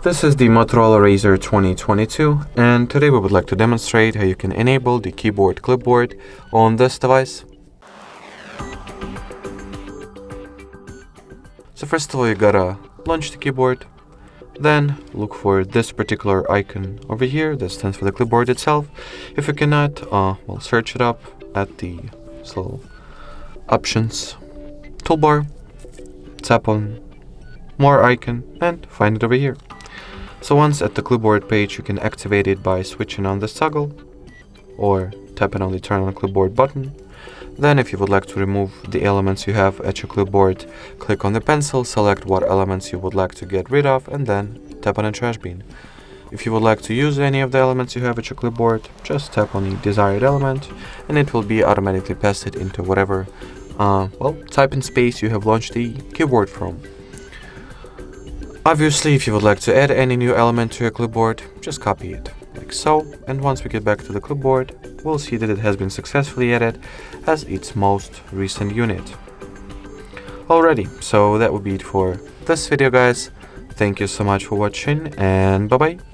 This is the Motorola Razr 2022, and today we would like to demonstrate how you can enable the keyboard clipboard on this device. So first of all, you gotta launch the keyboard, then look for this particular icon over here that stands for the clipboard itself. If you cannot, we'll search it up at the little options toolbar, tap on more icon and find it over here. So once at the clipboard page, you can activate it by switching on this toggle or tapping on the turn on clipboard button. Then if you would like to remove the elements you have at your clipboard, click on the pencil, select what elements you would like to get rid of, and then tap on the trash bin. If you would like to use any of the elements you have at your clipboard, just tap on the desired element and it will be automatically pasted into whatever type in space you have launched the keyboard from. Obviously, if you would like to add any new element to your clipboard, just copy it, like so, and once we get back to the clipboard, we'll see that it has been successfully added as its most recent unit. Alrighty, so that would be it for this video, guys. Thank you so much for watching, and bye-bye.